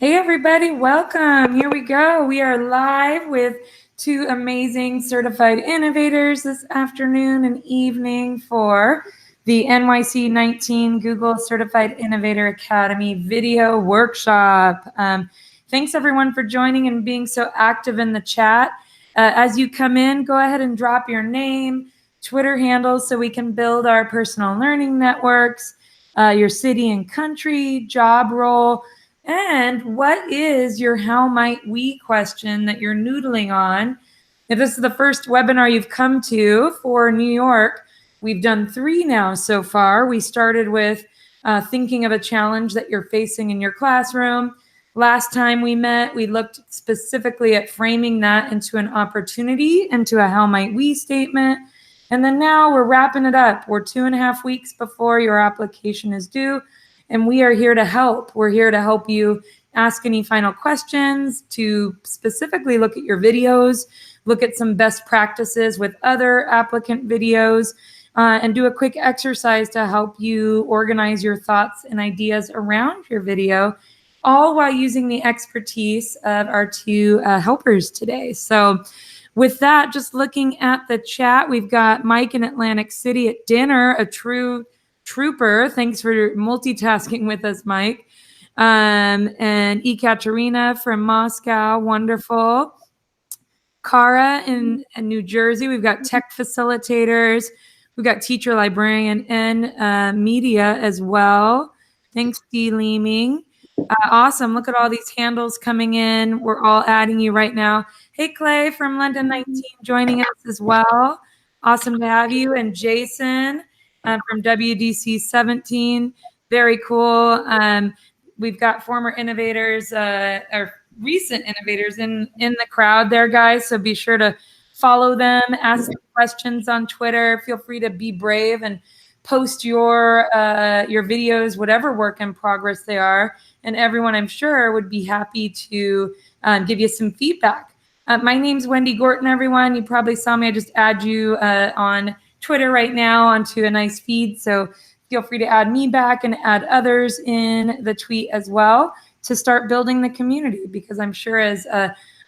Hey everybody, welcome. Here we go. We are live with two amazing certified innovators this afternoon and evening for the NYC 19 Google Certified Innovator Academy video workshop. Thanks everyone for joining and being so active in the chat. As you come in, go ahead and drop your name, Twitter handles so we can build our personal learning networks, your city and country, job role, and what is your how might we question that you're noodling on? If this is the first webinar you've come to for New York, we've done 3 now so far. We started with thinking of a challenge that you're facing in your classroom. Last time we met, we looked specifically at framing that into an opportunity, into a how might we statement. And then now we're wrapping it up. We're 2.5 weeks before your application is due. And we are here to help. We're here to help you ask any final questions, to specifically look at your videos, look at some best practices with other applicant videos, and do a quick exercise to help you organize your thoughts and ideas around your video, all while using the expertise of our 2 helpers today. So with that, just looking at the chat, we've got Mike in Atlantic City at dinner, a true trooper. Thanks for multitasking with us, Mike. And Ekaterina from Moscow, wonderful. Kara in New Jersey. We've got tech facilitators. We've got teacher, librarian, and media as well. Thanks, Dee Leeming. Awesome. Look at all these handles coming in. We're all adding you right now. Hey, Clay from London 19 joining us as well. Awesome to have you. And Jason from WDC 17. Very cool. We've got former innovators or recent innovators in the crowd there, guys. So be sure to follow them, ask questions on Twitter. Feel free to be brave and post your videos, whatever work in progress they are. And everyone, I'm sure, would be happy to give you some feedback. My name's Wendy Gorton, everyone. You probably saw me. I just add you on Twitter right now onto a nice feed. So feel free to add me back and add others in the tweet as well to start building the community, because I'm sure as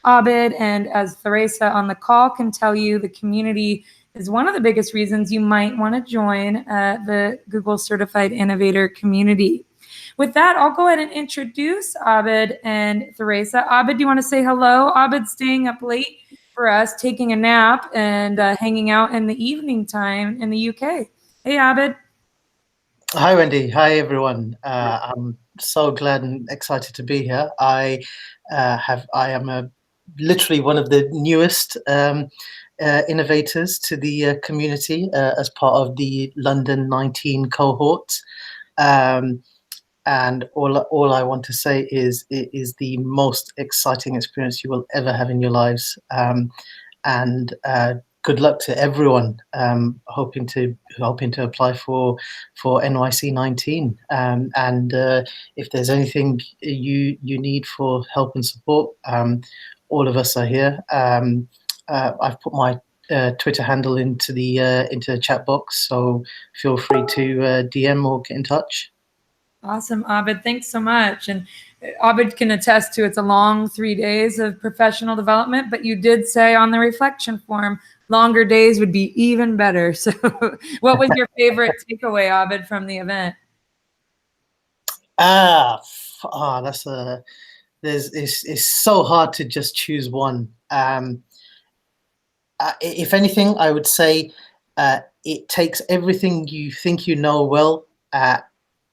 Abed and as Theresa on the call can tell you, the community is one of the biggest reasons you might want to join the Google Certified Innovator community. With that, I'll go ahead and introduce Abed and Theresa. Abed, do you want to say hello? Abed's staying up late for us, taking a nap and hanging out in the evening time in the UK. Hey, Abed. Hi, Wendy. Hi, everyone. I'm so glad and excited to be here. I am literally one of the newest innovators to the community as part of the London 19 cohort. And all I want to say is it is the most exciting experience you will ever have in your lives. And good luck to everyone hoping to apply for NYC 19. And if there's anything you need for help and support, all of us are here. I've put my Twitter handle into the chat box, so feel free to DM or get in touch. Awesome, Abed. Thanks so much. And Abed can attest to it's a long 3 days of professional development, but you did say on the reflection form, longer days would be even better. So what was your favorite takeaway, Abed, from the event? It's so hard to just choose one. If anything, I would say it takes everything you think you know well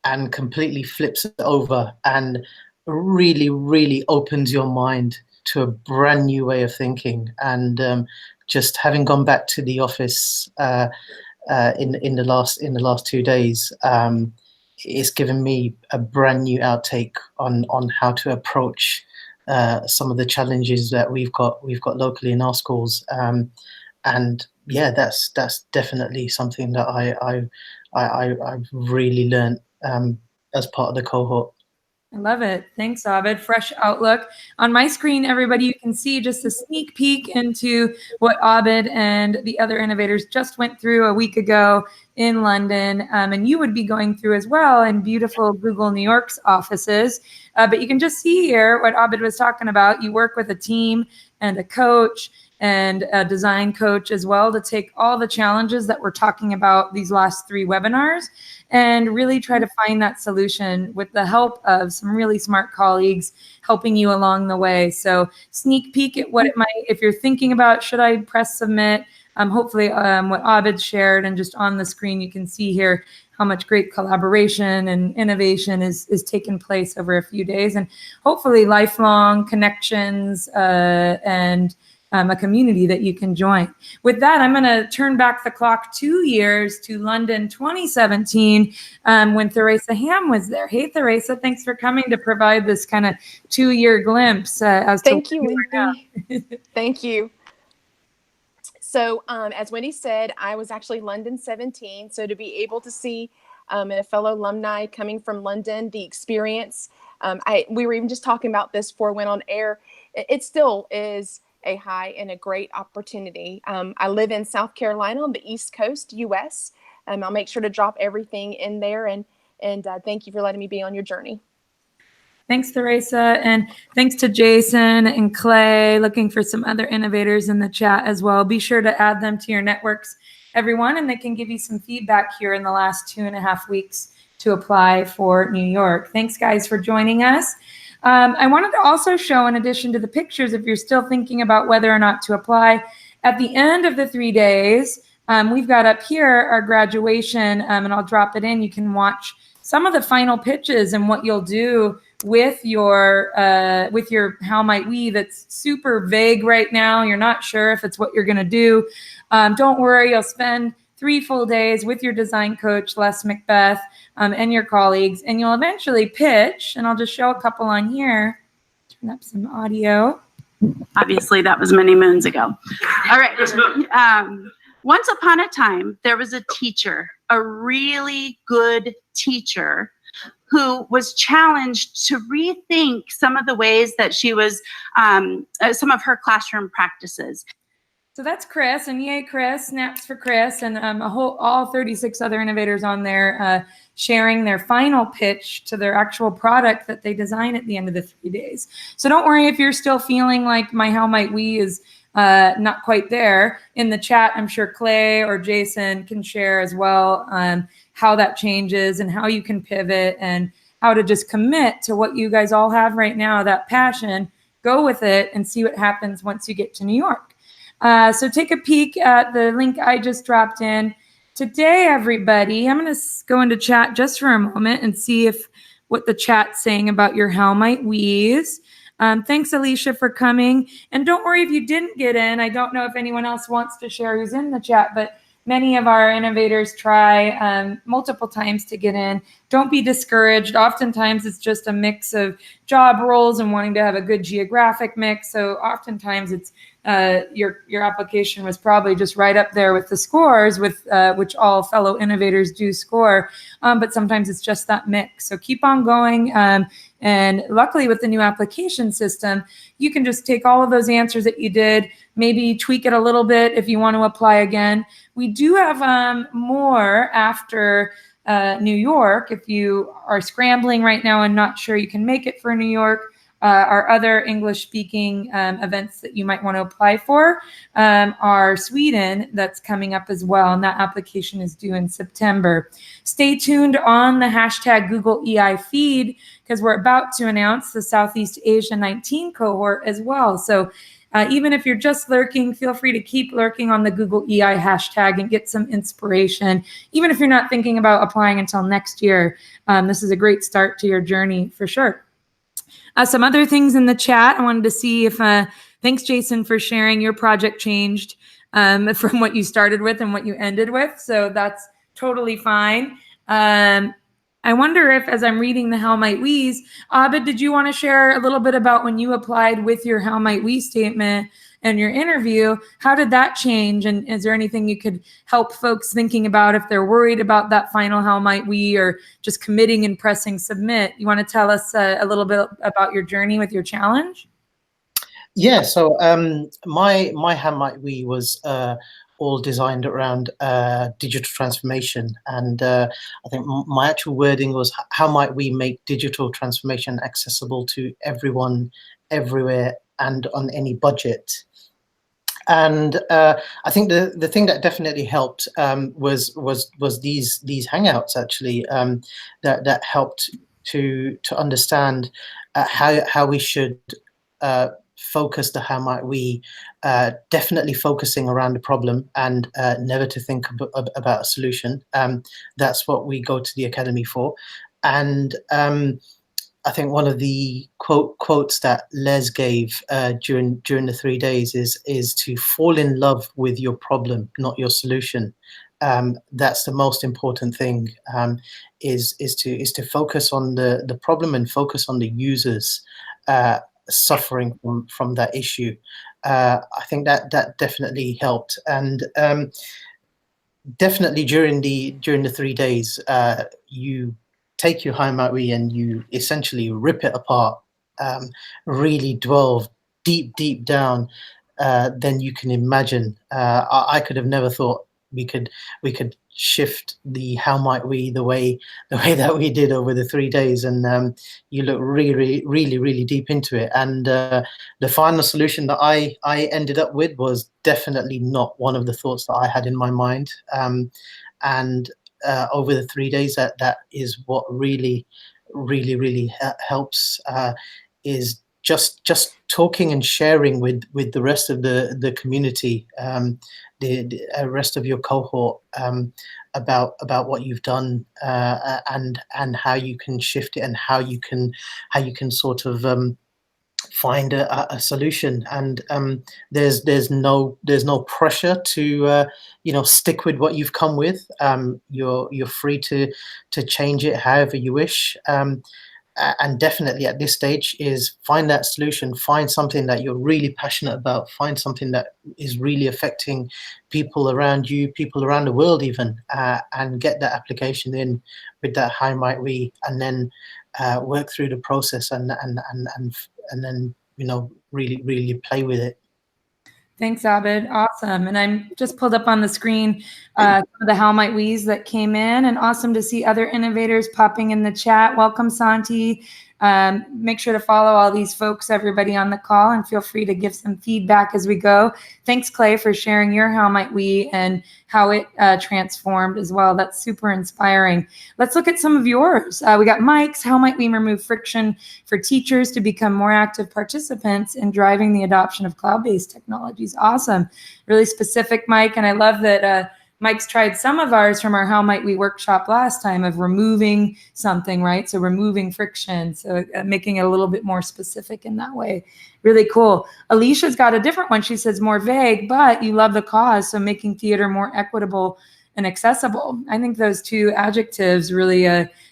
and completely flips it over and really, really opens your mind to a brand new way of thinking. And just having gone back to the office in the last 2 days, it's given me a brand new outtake on how to approach some of the challenges that we've got locally in our schools. And yeah, that's definitely something that I've really learned as part of the cohort. I love it. Thanks, Abed. Fresh outlook. On my screen, everybody, you can see just a sneak peek into what Abed and the other innovators just went through a week ago in London, and you would be going through as well in beautiful Google New York's offices. But you can just see here what Abed was talking about. You work with a team and a coach and a design coach as well to take all the challenges that we're talking about these last 3 webinars and really try to find that solution with the help of some really smart colleagues helping you along the way. So sneak peek at what it might, if you're thinking about, should I press submit? Hopefully what Abed shared, and just on the screen, you can see here how much great collaboration and innovation is taking place over a few days, and hopefully lifelong connections and a community that you can join. With that, I'm going to turn back the clock 2 years to London 2017 when Theresa Ham was there. Hey, Theresa, thanks for coming to provide this kind of 2-year glimpse as Thank to you, Wendy. Thank you. So as Wendy said, I was actually London 17. So to be able to see and a fellow alumni coming from London, the experience, we were even just talking about this before we went on air. It still is a high and a great opportunity. I live in South Carolina on the East Coast, US. I'll make sure to drop everything in there, and thank you for letting me be on your journey. Thanks, Theresa, and thanks to Jason and Clay. Looking for some other innovators in the chat as well. Be sure to add them to your networks, everyone, and they can give you some feedback here in the last 2.5 weeks to apply for New York. Thanks, guys, for joining us. I wanted to also show, in addition to the pictures, if you're still thinking about whether or not to apply, at the end of the 3 days, we've got up here our graduation, and I'll drop it in. You can watch some of the final pitches and what you'll do with your how might we that's super vague right now. You're not sure if it's what you're going to do. Don't worry, you'll spend 3 full days with your design coach, Les Macbeth, and your colleagues, and you'll eventually pitch. And I'll just show a couple on here. Turn up some audio. Obviously, that was many moons ago. All right. Once upon a time, there was a teacher, a really good teacher, who was challenged to rethink some of the ways that she was, some of her classroom practices. So that's Chris, and yay, Chris, snaps for Chris, and all 36 other innovators on there sharing their final pitch to their actual product that they design at the end of the 3 days. So don't worry if you're still feeling like my how might we is not quite there. In the chat, I'm sure Clay or Jason can share as well how that changes and how you can pivot and how to just commit to what you guys all have right now, that passion, go with it and see what happens once you get to New York. So take a peek at the link I just dropped in. Today, everybody, I'm going to go into chat just for a moment and see what the chat's saying about your how might we's. Thanks, Alicia, for coming. And don't worry if you didn't get in. I don't know if anyone else wants to share who's in the chat, but many of our innovators try multiple times to get in. Don't be discouraged. Oftentimes, it's just a mix of job roles and wanting to have a good geographic mix. So oftentimes, it's your application was probably just right up there with the scores, with which all fellow innovators do score. But sometimes it's just that mix. So keep on going. And luckily, with the new application system, you can just take all of those answers that you did, maybe tweak it a little bit if you want to apply again. We do have more after New York. If you are scrambling right now and not sure you can make it for New York, our other English-speaking events that you might want to apply for are Sweden, that's coming up as well, and that application is due in September. Stay tuned on the hashtag Google EI feed, because we're about to announce the Southeast Asia 19 cohort as well. So even if you're just lurking, feel free to keep lurking on the Google EI hashtag and get some inspiration. Even if you're not thinking about applying until next year, this is a great start to your journey for sure. Some other things in the chat, I wanted to see if, thanks Jason for sharing, your project changed from what you started with and what you ended with. So that's totally fine. I wonder if, as I'm reading the how might we's, Abed, did you want to share a little bit about when you applied with your how might we statement and your interview? How did that change? And is there anything you could help folks thinking about if they're worried about that final how might we, or just committing and pressing submit? You want to tell us a little bit about your journey with your challenge? Yeah, so my how might we was all designed around digital transformation. And I think my actual wording was, how might we make digital transformation accessible to everyone, everywhere, and on any budget? And I think the thing that definitely helped was these hangouts, actually, that helped to understand how we should focus the how might we, definitely focusing around the problem and never to think about a solution. That's what we go to the academy for. And I think one of the quotes that Les gave during the 3 days is to fall in love with your problem, not your solution. That's the most important thing. Is to focus on the problem and focus on the users suffering from that issue. I think that definitely helped. And definitely during the 3 days, you take your home outreach and you essentially rip it apart, really delve deep down, then you can imagine. I could have never thought we could shift the how might we the way that we did over the 3 days. And you look really deep into it. And the final solution that I ended up with was definitely not one of the thoughts that I had in my mind. And over the 3 days, that is what really helps, is just talking and sharing with the rest of the community, the rest of your cohort, about what you've done, and how you can shift it, and how you can sort of find a solution. And there's no pressure to stick with what you've come with. You're free to change it however you wish. And definitely at this stage is find that solution, find something that you're really passionate about, find something that is really affecting people around you, people around the world even, and get that application in with that how might we, and then work through the process, and then really play with it. Thanks, Abed. Awesome. And I'm just pulled up on the screen some of the How Might We's that came in, and awesome to see other innovators popping in the chat. Welcome, Santi. Make sure to follow all these folks, everybody on the call, and feel free to give some feedback as we go. Thanks, Clay, for sharing your How Might We and how it transformed as well. That's super inspiring. Let's look at some of yours. We got Mike's, how might we remove friction for teachers to become more active participants in driving the adoption of cloud-based technologies? Awesome. Really specific, Mike. And I love that Mike's tried some of ours from our How Might We workshop last time of removing something, right? So removing friction, so making it a little bit more specific in that way. Really cool. Alicia's got a different one. She says more vague, but you love the cause, so making theater more equitable and accessible. I think those two adjectives really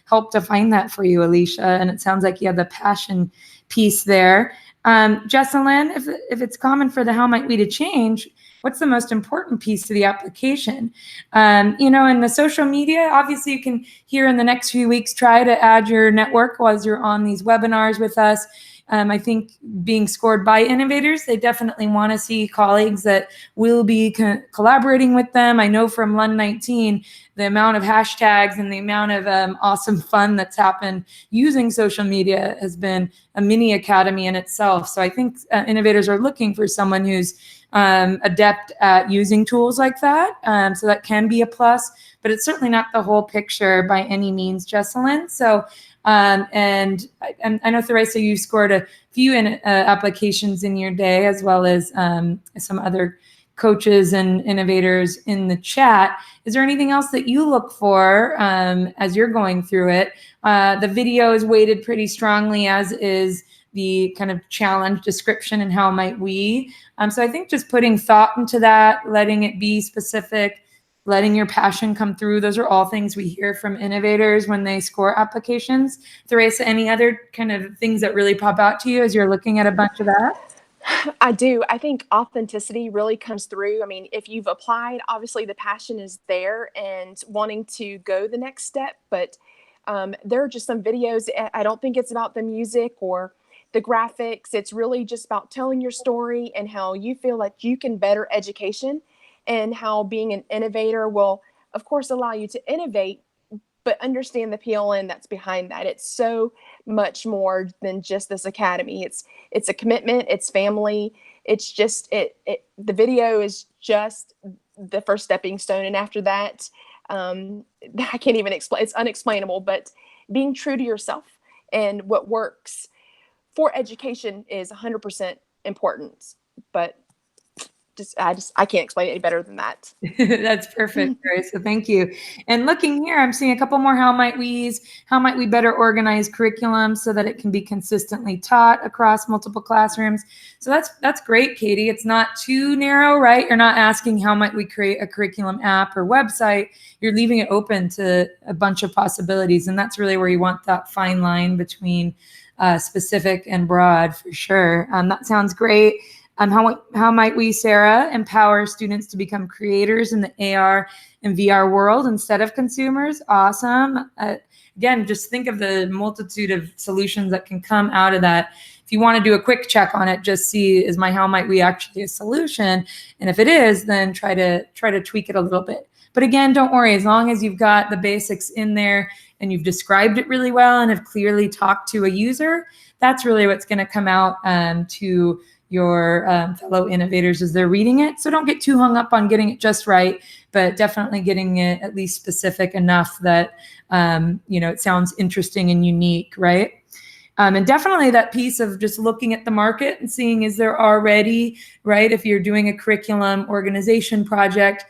help define that for you, Alicia, and it sounds like you have the passion piece there. Jesselyn, if it's common for the How Might We to change, what's the most important piece to the application? In the social media, obviously you can here in the next few weeks try to add your network as you're on these webinars with us. I think being scored by innovators, they definitely want to see colleagues that will be collaborating with them. I know from Lund 19, the amount of hashtags and the amount of awesome fun that's happened using social media has been a mini academy in itself. So I think innovators are looking for someone who's adept at using tools like that. So that can be a plus, but it's certainly not the whole picture by any means, Jesselyn. So, and I know, Theresa, you scored a few applications in your day, as well as some other coaches and innovators in the chat. Is there anything else that you look for as you're going through it? The video is weighted pretty strongly, as is the kind of challenge description and how might we. So I think just putting thought into that, letting it be specific, letting your passion come through. Those are all things we hear from innovators when they score applications. Theresa, any other kind of things that really pop out to you as you're looking at a bunch of that? I do. I think authenticity really comes through. I mean, if you've applied, obviously the passion is there and wanting to go the next step, but there are just some videos. I don't think it's about the music or the graphics. It's really just about telling your story and how you feel like you can better education and how being an innovator will, of course, allow you to innovate, but understand the PLN that's behind that. It's so much more than just this academy. It's a commitment, it's family. It's just, the video is just the first stepping stone. And after that, I can't even explain, it's unexplainable, but being true to yourself and what works for education is 100% important. But I can't explain it any better than that. That's perfect, Grace. So thank you. And looking here, I'm seeing a couple more how might we's. How might we better organize curriculum so that it can be consistently taught across multiple classrooms? So that's great, Katie. It's not too narrow, right? You're not asking how might we create a curriculum app or website. You're leaving it open to a bunch of possibilities. And that's really where you want that fine line between specific and broad, for sure. That sounds great. How might we, Sarah, empower students to become creators in the AR and VR world instead of consumers? Awesome. Again, just think of the multitude of solutions that can come out of that. If you want to do a quick check on it, just see, is my how might we actually a solution? And if it is, then try to tweak it a little bit. But again, don't worry, as long as you've got the basics in there and you've described it really well and have clearly talked to a user, that's really what's going to come out to your fellow innovators as they're reading it. So don't get too hung up on getting it just right, but definitely getting it at least specific enough that, it sounds interesting and unique, right? And definitely that piece of just looking at the market and seeing, is there already, right? If you're doing a curriculum organization project,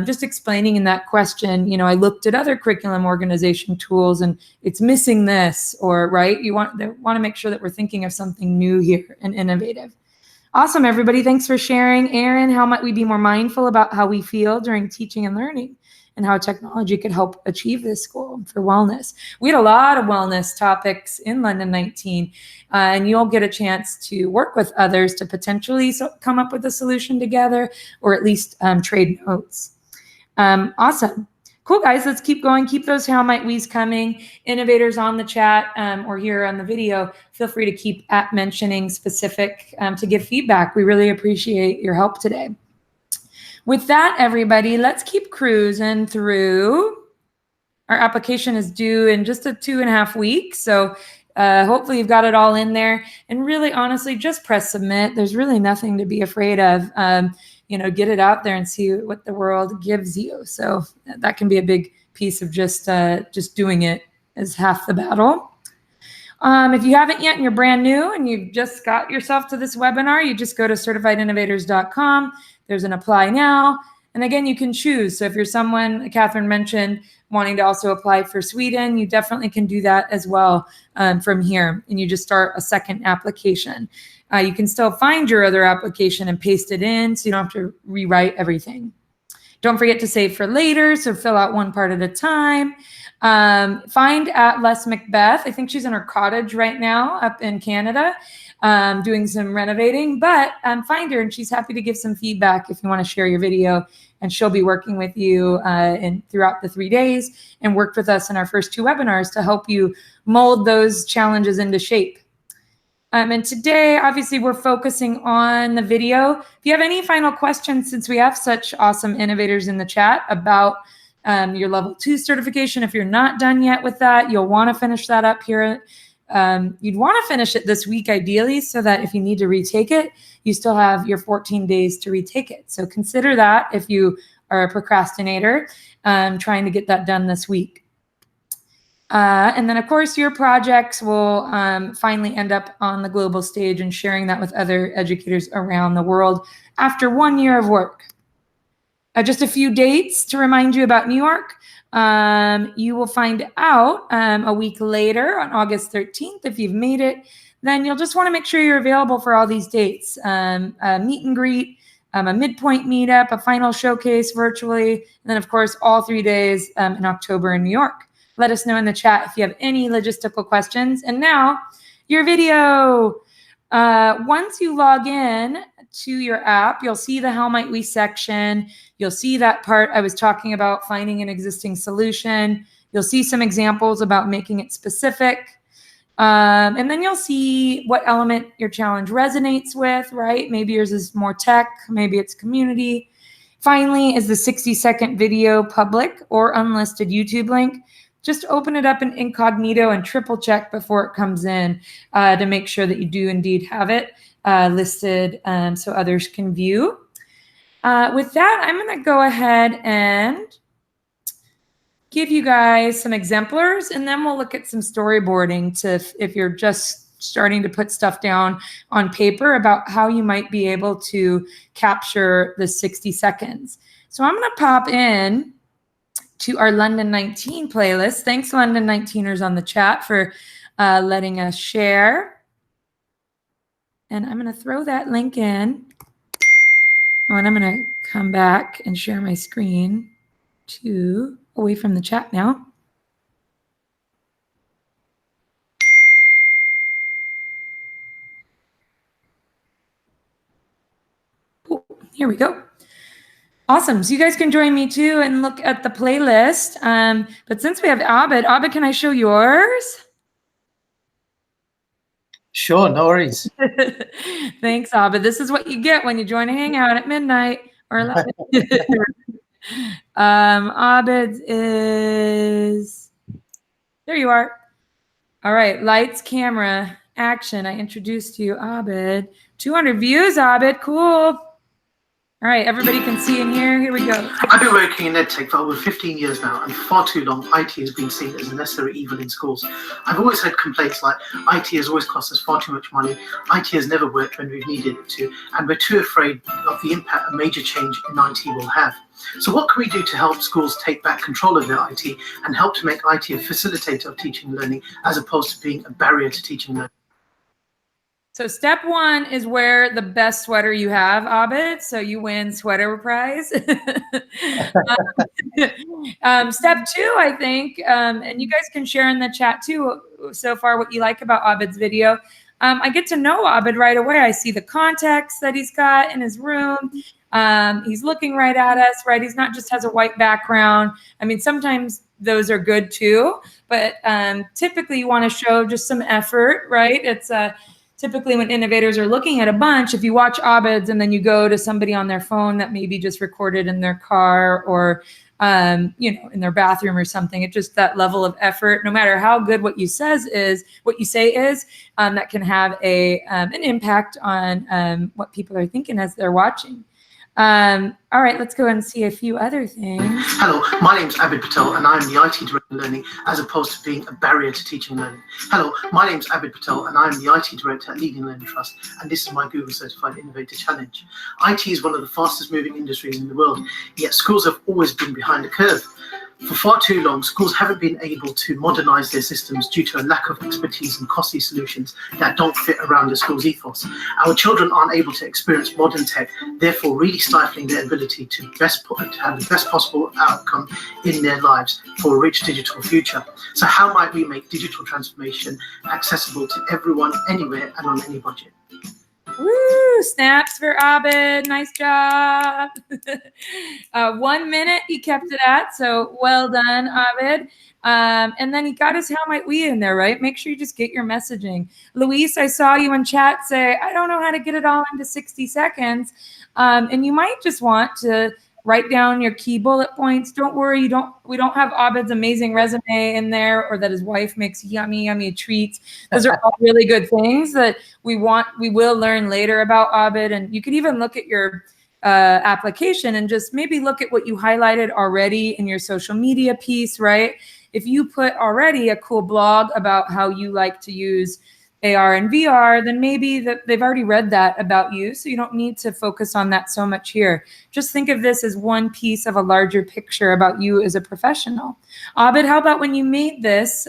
just explaining in that question, I looked at other curriculum organization tools and it's missing this, or right? You want to make sure that we're thinking of something new here and innovative. Awesome, everybody. Thanks for sharing. Aaron, how might we be more mindful about how we feel during teaching and learning and how technology could help achieve this goal for wellness? We had a lot of wellness topics in London 19, and you'll get a chance to work with others to potentially come up with a solution together, or at least trade notes. Awesome. Cool, guys. Let's keep going. Keep those how might we's coming. Innovators on the chat or here on the video, feel free to keep mentioning specific to give feedback. We really appreciate your help today. With that, everybody, let's keep cruising through. Our application is due in just 2.5 weeks. So hopefully you've got it all in there. And really, honestly, just press submit. There's really nothing to be afraid of. Get it out there and see what the world gives you. So that can be a big piece of just doing it is half the battle. If you haven't yet and you're brand new and you've just got yourself to this webinar, you just go to certifiedinnovators.com. There's an apply now. And again, you can choose. So if you're someone, Catherine mentioned, wanting to also apply for Sweden, you definitely can do that as well from here. And you just start a second application. You can still find your other application and paste it in, so you don't have to rewrite everything. Don't forget to save for later, so fill out one part at a time. Find Les Macbeth. I think she's in her cottage right now up in Canada doing some renovating, but find her and she's happy to give some feedback if you want to share your video, and she'll be working with you throughout the 3 days and worked with us in our first 2 webinars to help you mold those challenges into shape. And today, obviously, we're focusing on the video. If you have any final questions, since we have such awesome innovators in the chat about your level 2 certification, if you're not done yet with that, you'll want to finish that up here. You'd want to finish it this week, ideally, so that if you need to retake it, you still have your 14 days to retake it. So consider that if you are a procrastinator, trying to get that done this week. And then, of course, your projects will finally end up on the global stage and sharing that with other educators around the world after 1 year of work. Just a few dates to remind you about New York. You will find out a week later on August 13th if you've made it. Then you'll just want to make sure you're available for all these dates. A meet and greet, a midpoint meetup, a final showcase virtually, and then, of course, all 3 days in October in New York. Let us know in the chat if you have any logistical questions. And now, your video. Once you log in to your app, you'll see the How Might We section. You'll see that part I was talking about, finding an existing solution. You'll see some examples about making it specific. And then you'll see what element your challenge resonates with, right? Maybe yours is more tech, maybe it's community. Finally, is the 60-second video public or unlisted YouTube link? Just open it up in incognito and triple check before it comes in to make sure that you do indeed have it listed so others can view. With that, I'm going to go ahead and give you guys some exemplars, and then we'll look at some storyboarding to if you're just starting to put stuff down on paper about how you might be able to capture the 60 seconds. So I'm going to pop in to our London 19 playlist. Thanks, London 19ers on the chat, for letting us share. And I'm going to throw that link in. Oh, and I'm going to come back and share my screen to away from the chat now. Oh, here we go. Awesome. So you guys can join me too and look at the playlist. But since we have Abed, can I show yours? Sure, no worries. Thanks, Abed. This is what you get when you join a hangout at midnight or 11. Abed is, there you are. All right, lights, camera, action. I introduced you, Abed. 200 views, Abed. Cool. All right, everybody can see and hear. Here we go. I've been working in EdTech for over 15 years now, and for far too long, IT has been seen as a necessary evil in schools. I've always heard complaints like, IT has always cost us far too much money, IT has never worked when we've needed it to, and we're too afraid of the impact a major change in IT will have. So what can we do to help schools take back control of their IT and help to make IT a facilitator of teaching and learning as opposed to being a barrier to teaching and learning? So step one is wear the best sweater you have, Abed. So you win sweater prize. Step two, I think, and you guys can share in the chat too, so far what you like about Abed's video. I get to know Abed right away. I see the context that he's got in his room. He's looking right at us, right? He's not just has a white background. I mean, sometimes those are good too, but typically you want to show just some effort, right? It's typically when innovators are looking at a bunch, if you watch Abed's and then you go to somebody on their phone that maybe just recorded in their car or in their bathroom or something, it's just that level of effort, no matter how good what you say is, that can have an impact on what people are thinking as they're watching. All right, let's go and see a few other things. Hello, my name's Abed Patel, and I'm the IT Director of Learning, as opposed to being a barrier to teaching and learning. Hello, my name's Abed Patel, and I'm the IT Director at Leading Learning Trust, and this is my Google Certified Innovator Challenge. IT is one of the fastest moving industries in the world, yet schools have always been behind the curve. For far too long, schools haven't been able to modernize their systems due to a lack of expertise and costly solutions that don't fit around the school's ethos. Our children aren't able to experience modern tech, therefore really stifling their ability to have the best possible outcome in their lives for a rich digital future. So how might we make digital transformation accessible to everyone, anywhere, and on any budget? Woo! Snaps for Abed. Nice job. 1 minute he kept it at, so well done, Abed. And then he got his how might we in there, right? Make sure you just get your messaging. Luis, I saw you in chat say, I don't know how to get it all into 60 seconds. And you might just want to write down your key bullet points. Don't worry, we don't have Abed's amazing resume in there, or that his wife makes yummy treats. Those are all really good things that we will learn later about Abed. And you could even look at your application and just maybe look at what you highlighted already in your social media piece, right? If you put already a cool blog about how you like to use AR and VR, then maybe they've already read that about you, so you don't need to focus on that so much here. Just think of this as one piece of a larger picture about you as a professional. Abed, how about when you made this,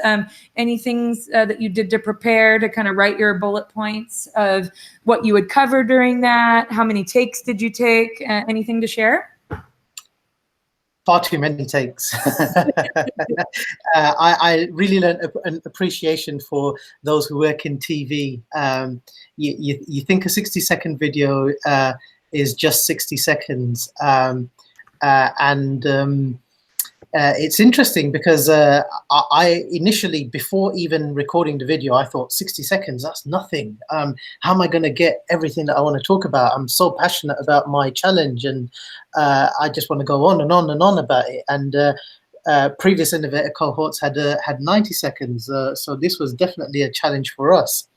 any things that you did to prepare to kind of write your bullet points of what you would cover during that? How many takes did you take? Anything to share? Far too many takes. I really learned an appreciation for those who work in TV. You think a 60-second video is just 60 seconds, it's interesting because I initially, before even recording the video, I thought 60 seconds, that's nothing. How am I going to get everything that I want to talk about? I'm so passionate about my challenge, and I just want to go on and on and on about it. And previous innovator cohorts had 90 seconds, so this was definitely a challenge for us.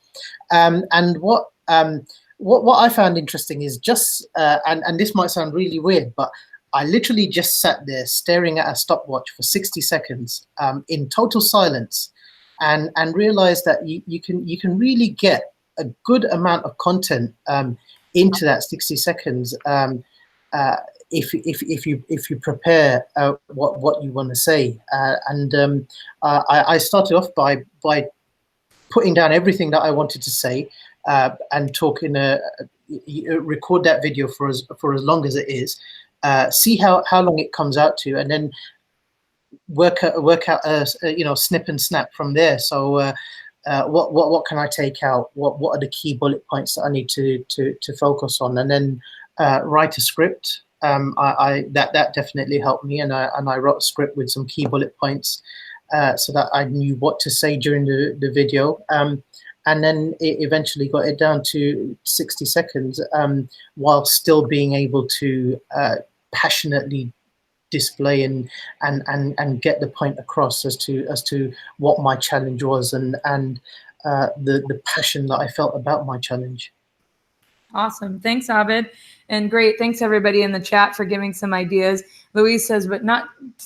And what I found interesting is just, and this might sound really weird, but I literally just sat there staring at a stopwatch for 60 seconds in total silence, and realized that you can really get a good amount of content into that 60 seconds if you prepare what you want to say. I started off by putting down everything that I wanted to say and talking. Record that video for as long as it is. See how long it comes out to, and then work out snip and snap from there. So what can I take out? What are the key bullet points that I need to focus on, and then write a script. That definitely helped me, and I wrote a script with some key bullet points so that I knew what to say during the video. And then it eventually got it down to 60 seconds while still being able to passionately display and get the point across as to what my challenge was and the passion that I felt about my challenge. Awesome. Thanks, Abed. And great. Thanks, everybody in the chat for giving some ideas. Louise says, but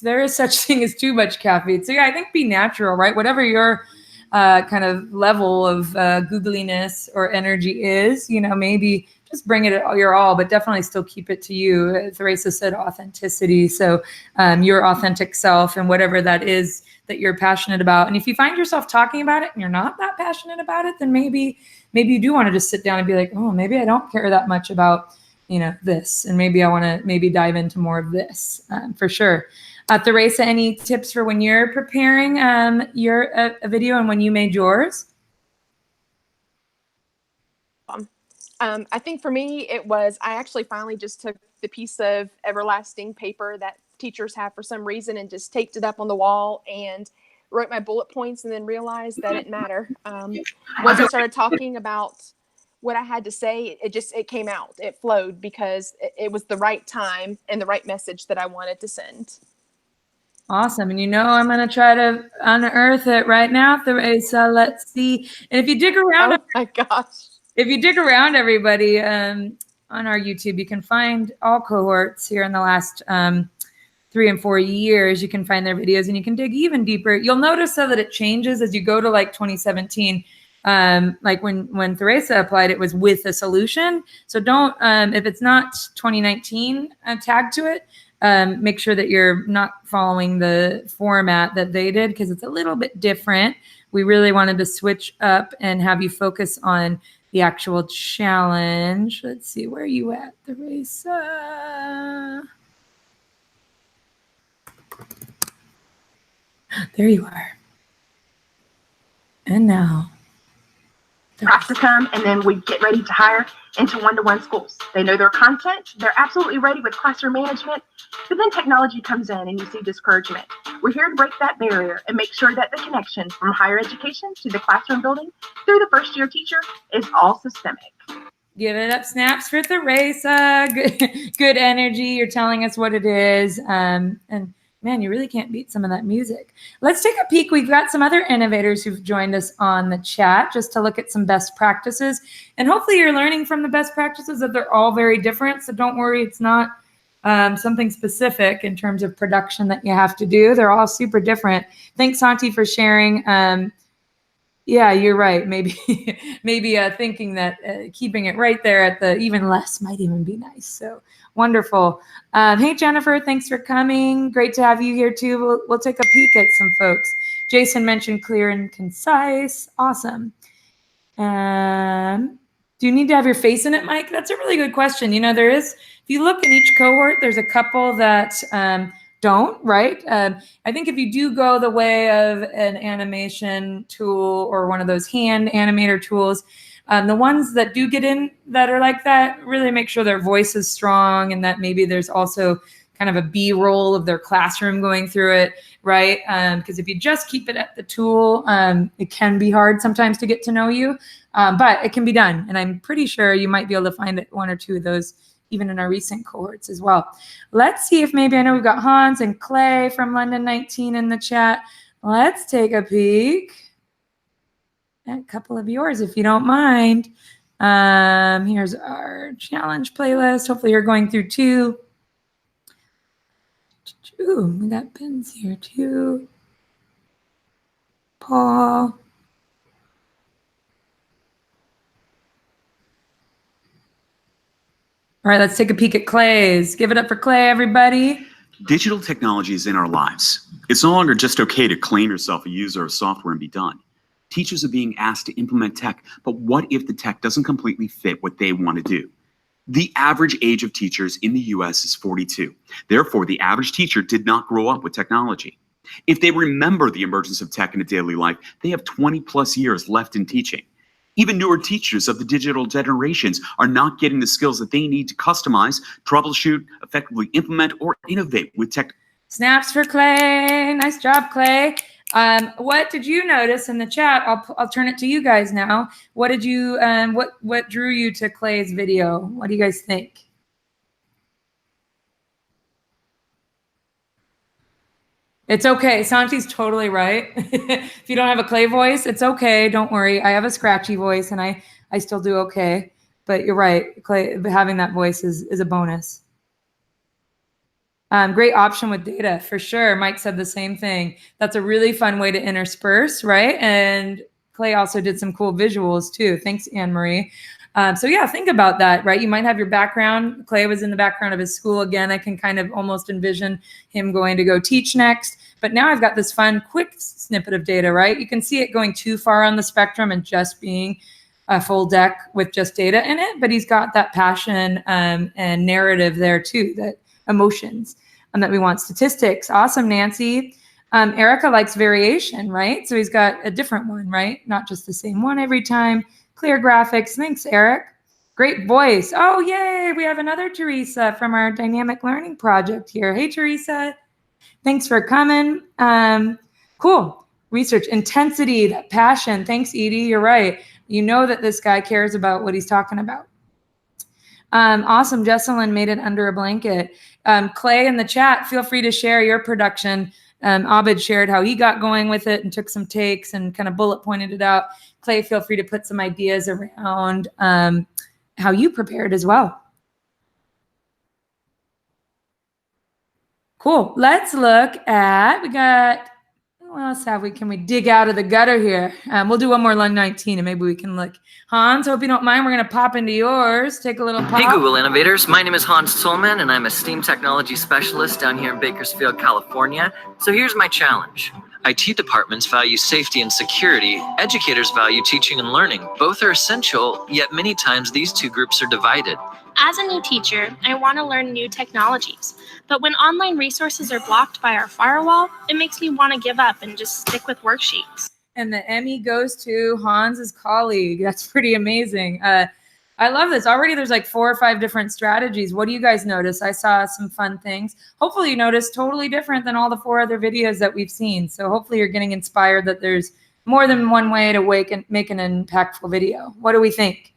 there is such thing as too much caffeine. So yeah, I think be natural, right? Whatever your kind of level of googliness or energy is, maybe just bring it at your all, but definitely still keep it to you. Theresa said authenticity. So your authentic self and whatever that is that you're passionate about. And if you find yourself talking about it and you're not that passionate about it, then maybe you do want to just sit down and be like, oh, maybe I don't care that much about, this. And maybe I want to dive into more of this for sure. Theresa, any tips for when you're preparing your video and when you made yours? I think for me, I actually finally just took the piece of everlasting paper that teachers have for some reason and just taped it up on the wall and wrote my bullet points, and then realized that it didn't matter. Once I started talking about what I had to say, it came out. It flowed because it was the right time and the right message that I wanted to send. Awesome. And I'm going to try to unearth it right now, Theresa. Let's see. And if you dig around, oh my gosh. If you dig around, everybody, on our YouTube, you can find all cohorts here in the last 3 and 4 years. You can find their videos and you can dig even deeper. You'll notice though that it changes as you go to like 2017. Like when Theresa applied, it was with a solution. So don't, if it's not 2019 tagged to it, make sure that you're not following the format that they did, because it's a little bit different. We really wanted to switch up and have you focus on the actual challenge. Let's see, where are you at, Theresa? There you are. And now. Practicum, and then we get ready to hire into one-to-one schools. They know their content. They're absolutely ready with classroom management, but then technology comes in and you see discouragement. We're here to break that barrier and make sure that the connection from higher education to the classroom building through the first-year teacher is all systemic. Give it up snaps for Theresa. Good energy. You're telling us what it is. And man, you really can't beat some of that music. Let's take a peek. We've got some other innovators who've joined us on the chat just to look at some best practices. And hopefully you're learning from the best practices, that they're all very different. So don't worry, it's not something specific in terms of production that you have to do. They're all super different. Thanks, Santi, for sharing. Yeah, you're right. Maybe thinking that keeping it right there at the even less might even be nice. So wonderful. Hey, Jennifer, thanks for coming. Great to have you here too. We'll take a peek at some folks. Jason mentioned clear and concise. Awesome. Do you need to have your face in it, Mike? That's a really good question. There is, if you look in each cohort, there's a couple that don't, right? I think if you do go the way of an animation tool or one of those hand animator tools, the ones that do get in that are like that, really make sure their voice is strong and that maybe there's also kind of a B-roll of their classroom going through it, right? Because if you just keep it at the tool, it can be hard sometimes to get to know you, but it can be done. And I'm pretty sure you might be able to find one or two of those even in our recent cohorts as well. Let's see if maybe, I know we've got Hans and Clay from London 19 in the chat. Let's take a peek at a couple of yours, if you don't mind. Here's our challenge playlist. Hopefully you're going through too. Ooh, we got pins here too. Paul. All right, let's take a peek at Clay's. Give it up for Clay, everybody. Digital technology is in our lives. It's no longer just okay to claim yourself a user of software and be done. Teachers are being asked to implement tech, but what if the tech doesn't completely fit what they want to do? The average age of teachers in the US is 42. Therefore, the average teacher did not grow up with technology. If they remember the emergence of tech in a daily life, they have 20 plus years left in teaching. Even newer teachers of the digital generations are not getting the skills that they need to customize, troubleshoot, effectively implement, or innovate with tech. Snaps for Clay. Nice job, Clay. What did you notice in the chat? I'll turn it to you guys now. What did you what drew you to Clay's video? What do you guys think? It's okay. Santi's totally right. If you don't have a Clay voice, it's okay. Don't worry. I have a scratchy voice and I still do okay. But you're right. Clay, having that voice is a bonus. Great option with data for sure. Mike said the same thing. That's a really fun way to intersperse, right? And Clay also did some cool visuals too. Thanks, Anne-Marie. So yeah, think about that, right? You might have your background. Clay was in the background of his school. Again, I can kind of almost envision him going to go teach next. But now I've got this fun, quick snippet of data, right? You can see it going too far on the spectrum and just being a full deck with just data in it. But he's got that passion and narrative there too, that emotions, and that we want statistics. Awesome, Nancy. Erica likes variation, right? So he's got a different one, right? Not just the same one every time. Clear graphics. Thanks, Eric. Great voice. Oh, yay. We have another Teresa from our dynamic learning project here. Hey, Teresa. Thanks for coming. Cool. Research intensity, that passion. Thanks, Edie. You're right. You know that this guy cares about what he's talking about. Awesome. Jesselyn made it under a blanket. Clay in the chat, feel free to share your production. Abed shared how he got going with it and took some takes and kind of bullet pointed it out. Clay, feel free to put some ideas around how you prepared as well. Cool. Let's look at, we got, what else have we? Can we dig out of the gutter here? We'll do one more Lund 19 and maybe we can look. Hans, hope you don't mind. We're going to pop into yours. Take a little pop. Hey, Google Innovators. My name is Hans Solman, and I'm a STEAM technology specialist down here in Bakersfield, California. So here's my challenge. IT departments value safety and security. Educators value teaching and learning. Both are essential, yet many times these two groups are divided. As a new teacher, I want to learn new technologies. But when online resources are blocked by our firewall, it makes me want to give up and just stick with worksheets. And the Emmy goes to Hans's colleague. That's pretty amazing. I love this. Already there's like 4 or 5 different strategies. What do you guys notice? I saw some fun things. Hopefully you noticed totally different than all the 4 other videos that we've seen. So hopefully you're getting inspired that there's more than one way to make an impactful video. What do we think?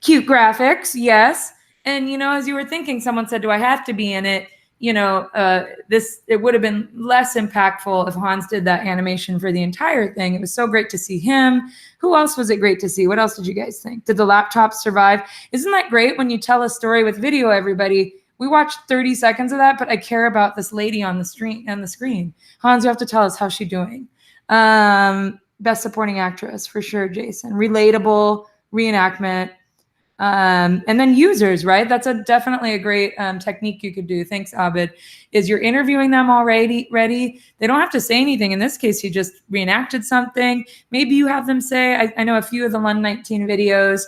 Cute graphics, yes. And, you know, as you were thinking, someone said, do I have to be in it? You know, it would have been less impactful if Hans did that animation for the entire thing. It was so great to see him. Who else was it great to see? What else did you guys think? Did the laptop survive? Isn't that great when you tell a story with video, everybody? We watched 30 seconds of that, but I care about this lady on the screen. Hans, you have to tell us how she's doing. Best supporting actress, for sure, Jason. Relatable, reenactment. And then users, right? That's definitely a great technique you could do. Thanks, Abed. Is you're interviewing them already ready? They don't have to say anything. In this case, you just reenacted something. Maybe you have them say, I know a few of the Lund 19 videos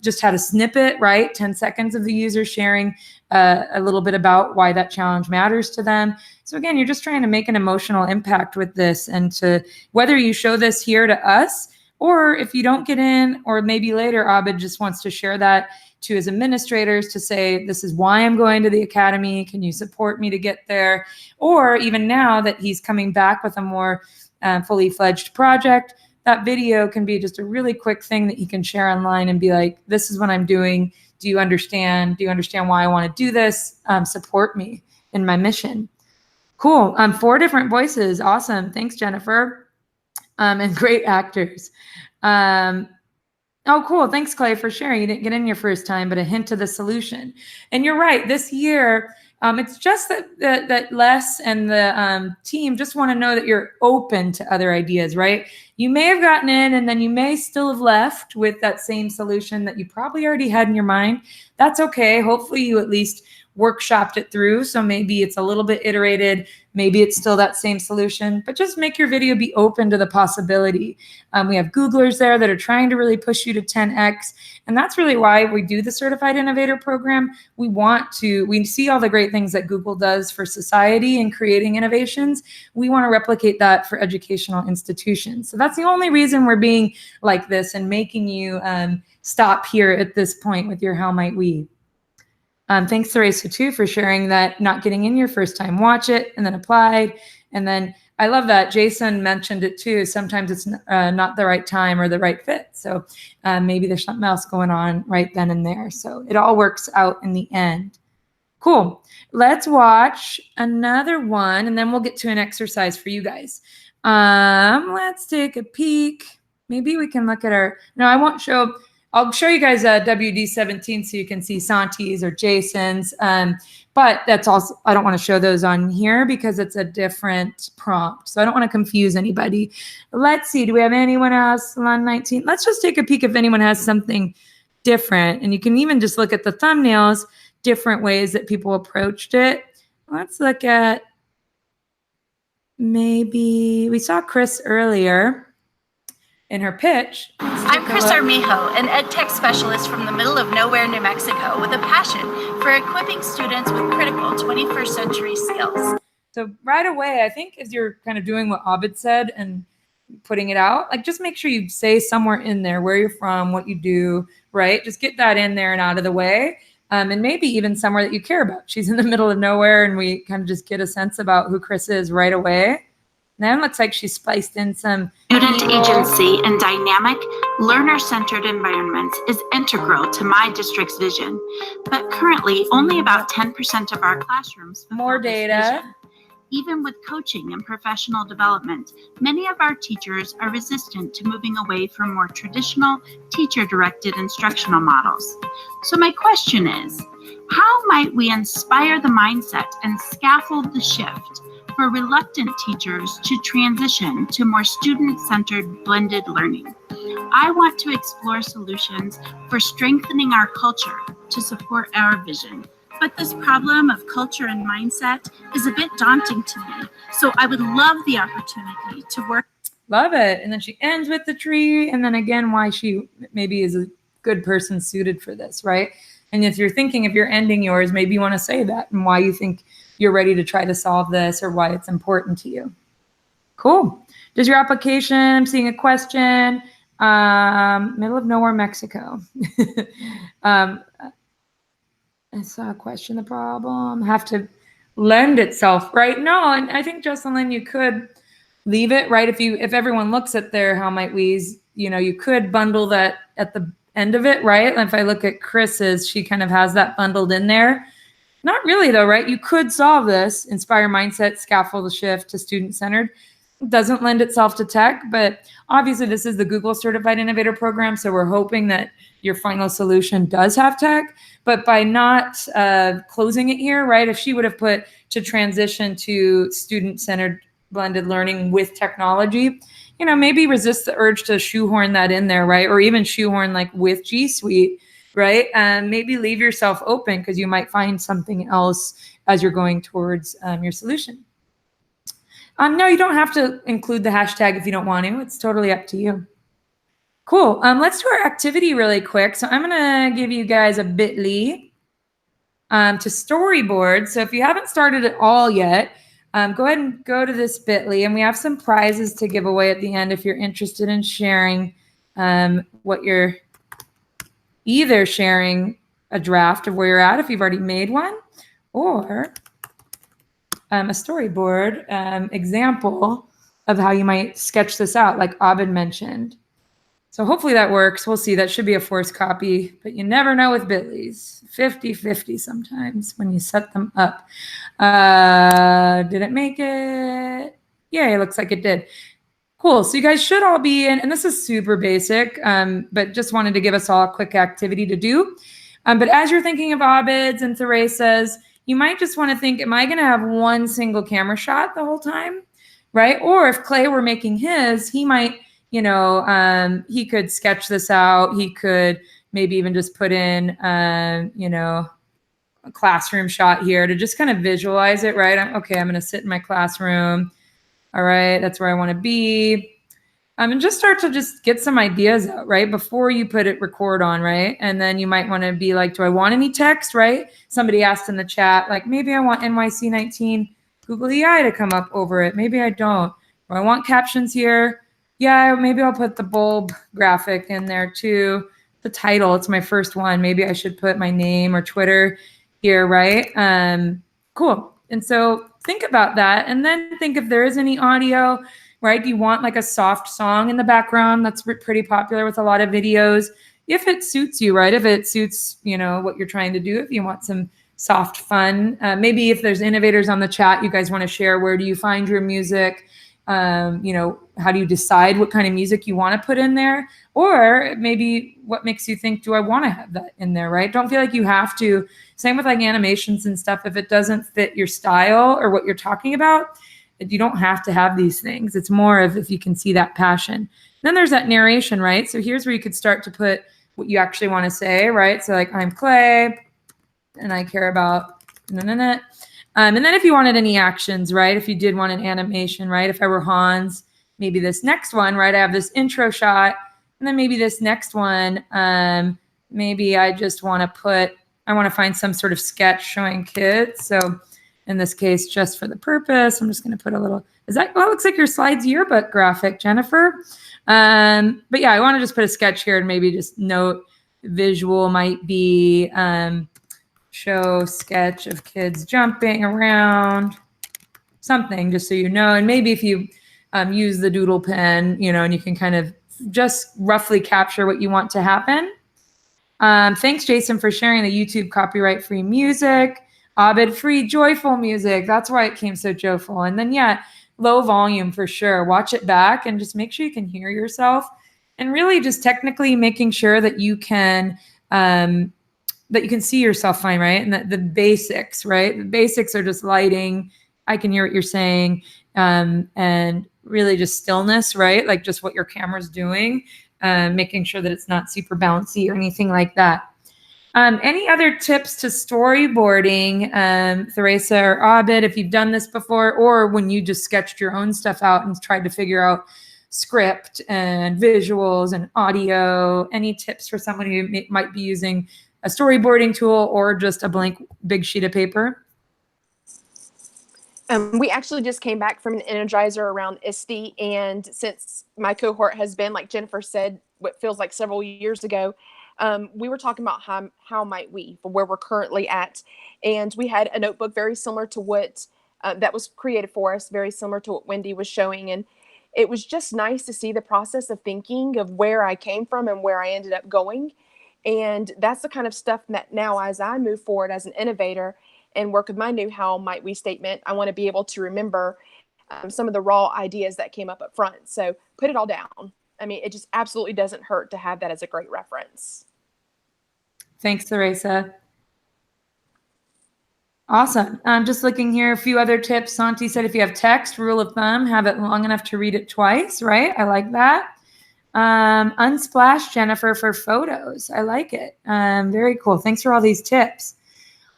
just had a snippet, right? 10 seconds of the user sharing a little bit about why that challenge matters to them. So again, you're just trying to make an emotional impact with this, and to whether you show this here to us Or if you don't get in, or maybe later Abed just wants to share that to his administrators to say, this is why I'm going to the academy. Can you support me to get there? Or even now that he's coming back with a more fully fledged project, that video can be just a really quick thing that he can share online and be like, this is what I'm doing. Do you understand? Do you understand why I want to do this? Support me in my mission. Cool. 4 different voices. Awesome. Thanks, Jennifer. And great actors. Oh, cool. Thanks, Clay, for sharing. You didn't get in your first time, but a hint to the solution. And you're right. This year, it's just that Les and the team just want to know that you're open to other ideas, right? You may have gotten in and then you may still have left with that same solution that you probably already had in your mind. That's okay. Hopefully you at least workshopped it through. So maybe it's a little bit iterated. Maybe it's still that same solution, but just make your video be open to the possibility. We have Googlers there that are trying to really push you to 10X. And that's really why we do the Certified Innovator Program. We see all the great things that Google does for society and creating innovations. We want to replicate that for educational institutions. So that's the only reason we're being like this and making you stop here at this point with your how might we. Thanks, Teresa, too, for sharing that not getting in your first time. Watch it and then applied. And then I love that Jason mentioned it, too. Sometimes it's not the right time or the right fit. So maybe there's something else going on right then and there. So it all works out in the end. Cool. Let's watch another one, and then we'll get to an exercise for you guys. Let's take a peek. Maybe we can look at our – no, I won't show – I'll show you guys WD17 so you can see Santi's or Jason's, but that's also, I don't want to show those on here because it's a different prompt. So I don't want to confuse anybody. Let's see, do we have anyone else on 19? Let's just take a peek if anyone has something different. And you can even just look at the thumbnails, different ways that people approached it. Let's look at maybe, we saw Chris earlier in her pitch. I'm Chris Armijo, an ed tech specialist from the middle of nowhere, New Mexico, with a passion for equipping students with critical 21st century skills. So right away, I think as you're kind of doing what Abed said and putting it out, like just make sure you say somewhere in there where you're from, what you do, right? Just get that in there and out of the way. And maybe even somewhere that you care about. She's in the middle of nowhere and we kind of just get a sense about who Chris is right away. Then it looks like she spiced in some Student agency and dynamic, learner-centered environments is integral to my district's vision, but currently only about 10% of our classrooms fulfill more this data. vision. Even with coaching and professional development, many of our teachers are resistant to moving away from more traditional teacher-directed instructional models. So my question is, how might we inspire the mindset and scaffold the shift for reluctant teachers to transition to more student-centered blended learning? I want to explore solutions for strengthening our culture to support our vision. But this problem of culture and mindset is a bit daunting to me. So I would love the opportunity to work. Love it. And then she ends with the tree. And then again, why she maybe is a good person suited for this, right? And if you're thinking, if you're ending yours, maybe you want to say that and why you think you're ready to try to solve this or why it's important to you. Cool. Does your application, I'm seeing a question, middle of nowhere, Mexico. I saw a question, the problem have to lend itself, right? No, and I think Jocelyn, you could leave it, right? If everyone looks at their how might we's, you could bundle that at the end of it, right? And if I look at Chris's, she kind of has that bundled in there. Not really though, right? You could solve this, inspire mindset, scaffold the shift to student-centered. It doesn't lend itself to tech, but obviously this is the Google Certified Innovator Program, so we're hoping that your final solution does have tech, but by not closing it here, right? If she would have put to transition to student-centered blended learning with technology, maybe resist the urge to shoehorn that in there, right? Or even shoehorn like with G Suite, right? And maybe leave yourself open because you might find something else as you're going towards your solution. No, you don't have to include the hashtag if you don't want to. It's totally up to you. Cool. Let's do our activity really quick. So I'm going to give you guys a bit.ly to storyboard. So if you haven't started at all yet, go ahead and go to this bit.ly. And we have some prizes to give away at the end if you're interested in sharing what you're either sharing a draft of where you're at if you've already made one, or a storyboard example of how you might sketch this out, like Abed mentioned. So hopefully that works. We'll see. That should be a forced copy, but you never know with Bitly's. 50-50 sometimes when you set them up. Did it make it? Yeah, it looks like it did. Cool. So you guys should all be in, and this is super basic, but just wanted to give us all a quick activity to do. But as you're thinking of Abed's and Theresa's, you might just want to think, am I going to have one single camera shot the whole time? Right? Or if Clay were making his, he might, he could sketch this out. He could maybe even just put in, a classroom shot here to just kind of visualize it, right? I'm going to sit in my classroom. All right, that's where I want to be. And just start to just get some ideas out, right? Before you put it record on, right? And then you might want to be like, do I want any text, right? Somebody asked in the chat, like, maybe I want NYC 19 Google EI to come up over it. Maybe I don't. Do I want captions here? Yeah, maybe I'll put the bulb graphic in there too. The title, it's my first one. Maybe I should put my name or Twitter here, right? Cool. And so think about that. And then think if there is any audio, right? Do you want like a soft song in the background? That's pretty popular with a lot of videos. If it suits you, right? If it suits, what you're trying to do, if you want some soft fun, maybe if there's innovators on the chat, you guys want to share, where do you find your music? How do you decide what kind of music you want to put in there? Or maybe what makes you think, do I want to have that in there, right? Don't feel like you have to. Same with like animations and stuff. If it doesn't fit your style or what you're talking about, you don't have to have these things. It's more of if you can see that passion. Then there's that narration, right? So here's where you could start to put what you actually want to say, right? So like, I'm Clay and I care about and then if you wanted any actions, right? If you did want an animation, right? If I were Hans, maybe this next one, right? I have this intro shot, and then maybe this next one, maybe I just want to I want to find some sort of sketch showing kids. So in this case, just for the purpose, I'm just going to put a little, it looks like your slides yearbook graphic, Jennifer. But yeah, I want to just put a sketch here and maybe just note visual might be, show sketch of kids jumping around, something, just so you know. And maybe if you use the doodle pen, and you can kind of just roughly capture what you want to happen. Thanks, Jason, for sharing the YouTube copyright-free music. Abed, free joyful music. That's why it came so joyful. And then, yeah, low volume for sure. Watch it back and just make sure you can hear yourself. And really just technically making sure that you can see yourself fine, right? And that the basics, right? The basics are just lighting. I can hear what you're saying. And really just stillness, right? Like just what your camera's doing, making sure that it's not super bouncy or anything like that. Any other tips to storyboarding, Theresa or Abed, if you've done this before, or when you just sketched your own stuff out and tried to figure out script and visuals and audio? Any tips for someone who might be using a storyboarding tool or just a blank big sheet of paper? We actually just came back from an Energizer around ISTE, and since my cohort has been, like Jennifer said, what feels like several years ago, we were talking about how might we, for where we're currently at, and we had a notebook very similar to what that was created for us, very similar to what Wendy was showing, and it was just nice to see the process of thinking of where I came from and where I ended up going. And that's the kind of stuff that now, as I move forward as an innovator and work with my new how might we statement, I want to be able to remember some of the raw ideas that came up front. So put it all down. I mean, it just absolutely doesn't hurt to have that as a great reference. Thanks, Theresa. Awesome. I'm just looking here. A few other tips. Santi said if you have text, rule of thumb, have it long enough to read it twice, right? I like that. Unsplash Jennifer for photos. I like it. Very cool. Thanks for all these tips.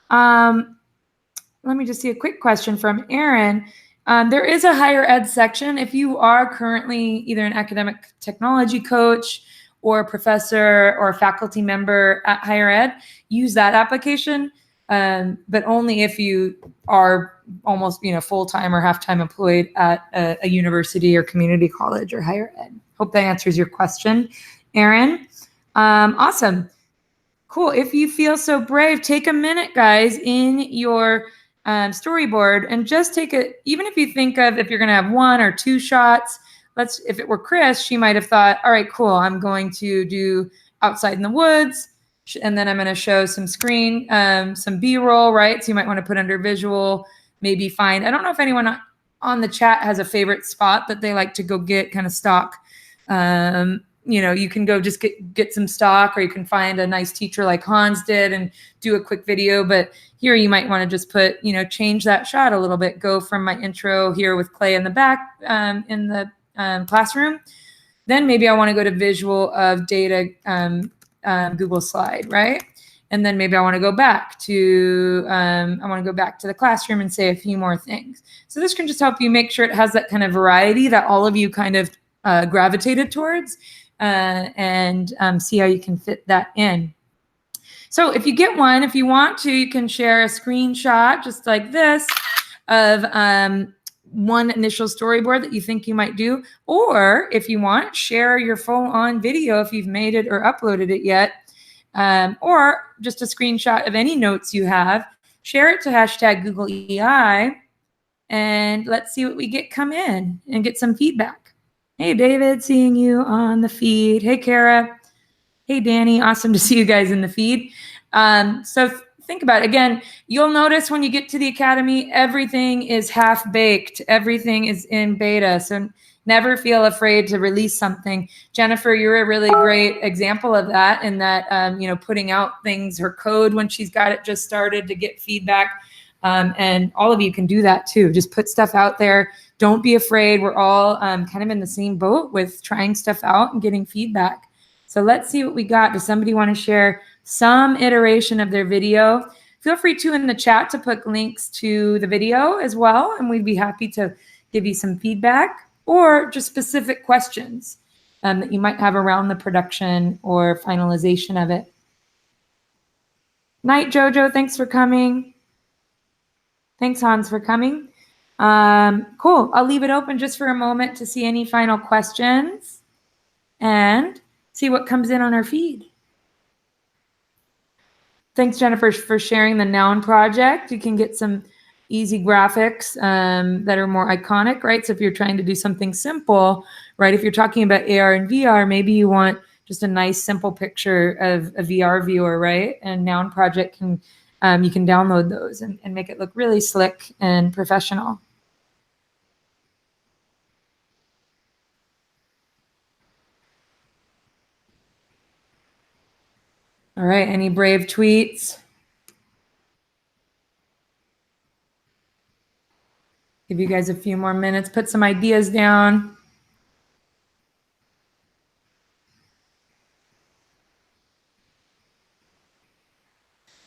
Let me just see a quick question from Aaron. There is a higher ed section. If you are currently either an academic technology coach or a professor or a faculty member at higher ed, use that application, but only if you are almost full-time or half-time employed at a university or community college or higher ed. Hope that answers your question, Aaron. Awesome. Cool. If you feel so brave, take a minute, guys, in your storyboard and just take it, even if you think of if you're going to have 1 or 2 shots. If it were Chris, she might have thought, all right, cool, I'm going to do outside in the woods, and then I'm going to show some screen, some B-roll, right? So you might want to put under visual, maybe find, I don't know if anyone on the chat has a favorite spot that they like to go get kind of stock. You know, you can go just get some stock, or you can find a nice teacher like Hans did and do a quick video. But here you might want to just put, you know, change that shot a little bit. Go from my intro here with Clay in the back in the classroom. Then maybe I want to go to visual of data Google slide, right? And then maybe I want to go back to the classroom and say a few more things. So this can just help you make sure it has that kind of variety that all of you kind of gravitated towards, and see how you can fit that in. So if you get one, if you want to, you can share a screenshot just like this of one initial storyboard that you think you might do. Or if you want, share your full-on video if you've made it or uploaded it yet. Or just a screenshot of any notes you have. Share it to hashtag Google EI, and let's see what we get come in and get some feedback. Hey, David, seeing you on the feed. Hey, Kara. Hey, Danny. Awesome to see you guys in the feed. So think about it. Again, you'll notice when you get to the Academy, everything is half-baked. Everything is in beta. So never feel afraid to release something. Jennifer, you're a really great example of that, in that, you know, putting out things, her code when she's got it just started to get feedback. And all of you can do that too. Just put stuff out there. Don't be afraid. We're all kind of in the same boat with trying stuff out and getting feedback. So let's see what we got. Does somebody want to share some iteration of their video? Feel free to in the chat to put links to the video as well, and we'd be happy to give you some feedback, or just specific questions that you might have around the production or finalization of it. Night, Jojo. Thanks for coming. Thanks, Hans, for coming. Cool. I'll leave it open just for a moment to see any final questions and see what comes in on our feed. Thanks, Jennifer, for sharing the Noun project. You can get some easy graphics that are more iconic, right? So if you're trying to do something simple, right? If you're talking about AR and VR, maybe you want just a nice, simple picture of a VR viewer, right? And Noun project can, you can download those and make it look really slick and professional. All right, any brave tweets? Give you guys a few more minutes, put some ideas down.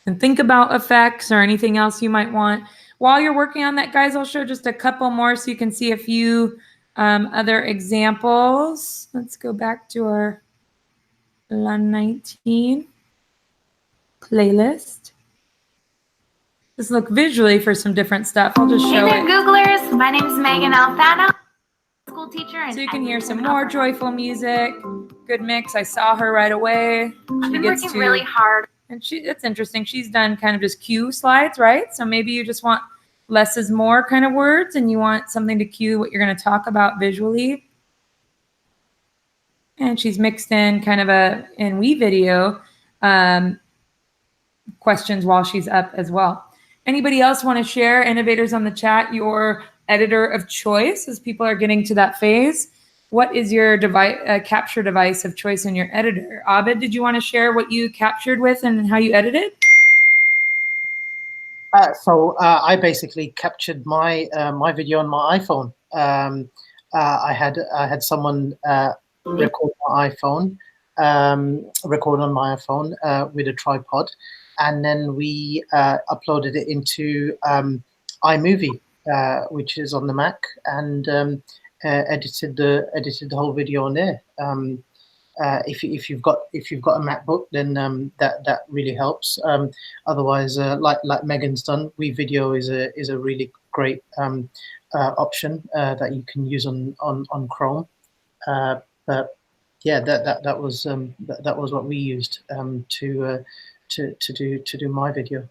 And think about effects or anything else you might want. While you're working on that, guys, I'll show just a couple more so you can see a few other examples. Let's go back to our LUN 19 playlist. Just look visually for some different stuff. I'll just show Hey there, it. Googlers. My name is Megan Alfano, school teacher. And so you can hear some more joyful music. Good mix. I saw her right away. I've been working really hard. And it's interesting. She's done kind of just cue slides, right? So maybe you just want less is more kind of words, and you want something to cue what you're going to talk about visually. And she's mixed in kind of in WeVideo questions while she's up as well. Anybody else want to share, innovators on the chat, your editor of choice as people are getting to that phase? What is your device, capture device of choice in your editor? Abed, did you want to share what you captured with and how you edited? So I basically captured my my video on my iPhone. I had someone record my iPhone, record on my iPhone with a tripod, and then we uploaded it into iMovie, which is on the Mac, and edited the whole video on there. If you've got a MacBook, then that really helps. Otherwise, like Megan's done, WeVideo is a really great option that you can use on Chrome. But yeah, that was what we used to do my video.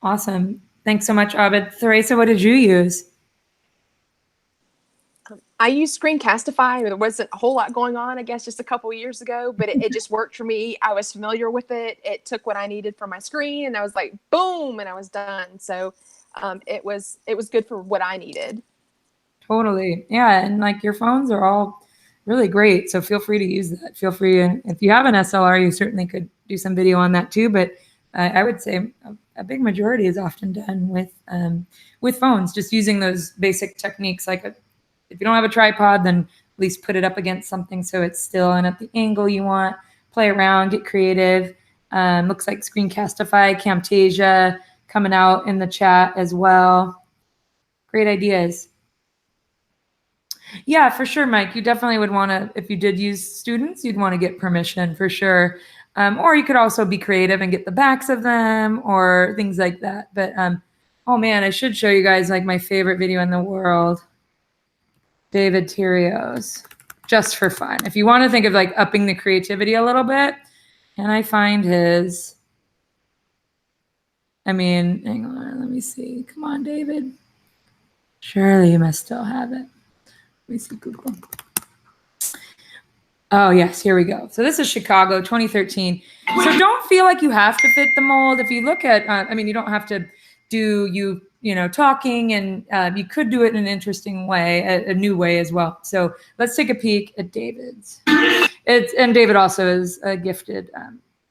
Awesome. Thanks so much, Abed. Theresa, what did you use? I used Screencastify. There wasn't a whole lot going on, I guess, just a couple of years ago, but it just worked for me. I was familiar with it. It took what I needed from my screen, and I was like, boom, and I was done. So it was good for what I needed. Totally. Yeah. And like your phones are all really great. So feel free to use that. Feel free. And if you have an SLR, you certainly could do some video on that too. But I would say a big majority is often done with phones, just using those basic techniques. Like if you don't have a tripod, then at least put it up against something so it's still and at the angle you want. Play around, get creative. Looks like Screencastify, Camtasia coming out in the chat as well. Great ideas. Yeah, for sure, Mike. You definitely would want to, if you did use students, you'd want to get permission for sure. Or you could also be creative and get the backs of them or things like that. But oh man, I should show you guys like my favorite video in the world. David Tirios, just for fun. If you want to think of like upping the creativity a little bit, can I find his? I mean, hang on, let me see. Come on, David. Surely you must still have it. Let me see Google. Oh, yes, here we go. So this is Chicago, 2013. So don't feel like you have to fit the mold. If you look at, I mean, you don't have to do you know, talking, and you could do it in an interesting way, a new way as well. So let's take a peek at David's. And David also is a gifted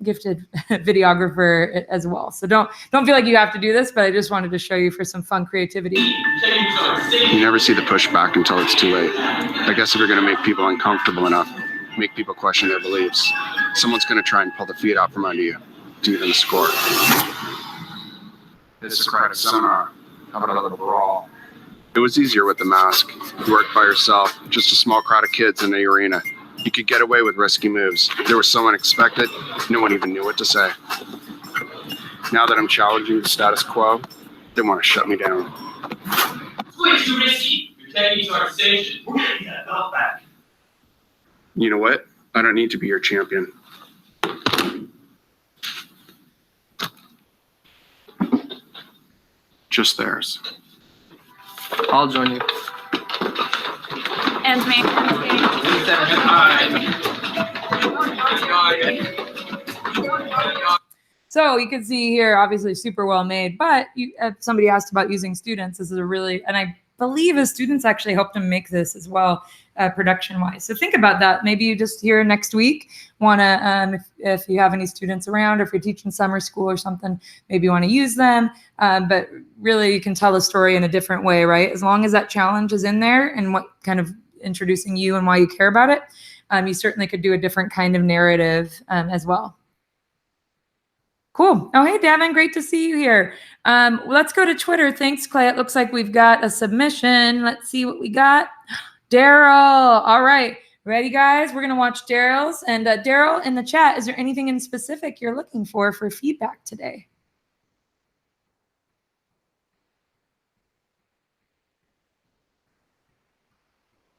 videographer as well. So don't feel like you have to do this, but I just wanted to show you for some fun creativity. You never see the pushback until it's too late. I guess if you're going to make people uncomfortable enough, make people question their beliefs, someone's going to try and pull the feet out from under you to even score. This Socratic seminar, how about a little brawl? It was easier with the mask. You worked by yourself, just a small crowd of kids in the arena. You could get away with risky moves. They were so unexpected, no one even knew what to say. Now that I'm challenging the status quo, they want to shut me down. It's way too risky. You're taking to our station. We're getting that belt back. You know what? I don't need to be your champion. Just theirs. I'll join you. And me. So you can see here, obviously super well made, but somebody asked about using students. This is a really, and I believe his students actually helped him make this as well, production wise. So think about that. Maybe you just here next week want to, if you have any students around, or if you're teaching summer school or something, maybe you want to use them. But really you can tell the story in a different way, right? As long as that challenge is in there and what kind of introducing you and why you care about it, you certainly could do a different kind of narrative as well. Cool. Oh, hey, Devin, great to see you here. Let's go to Twitter. Thanks, Clay. It looks like we've got a submission. Let's see what we got. Daryl. All right. Ready, guys? We're going to watch Daryl's. And Daryl, in the chat, is there anything in specific you're looking for feedback today?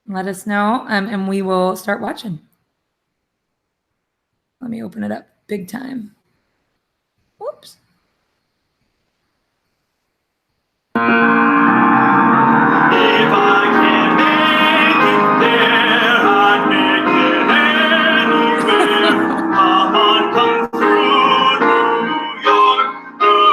Let us know, and we will start watching. Let me open it up big time. Whoops. If I can make it there, I'd make it anywhere. Come on, come through New York, New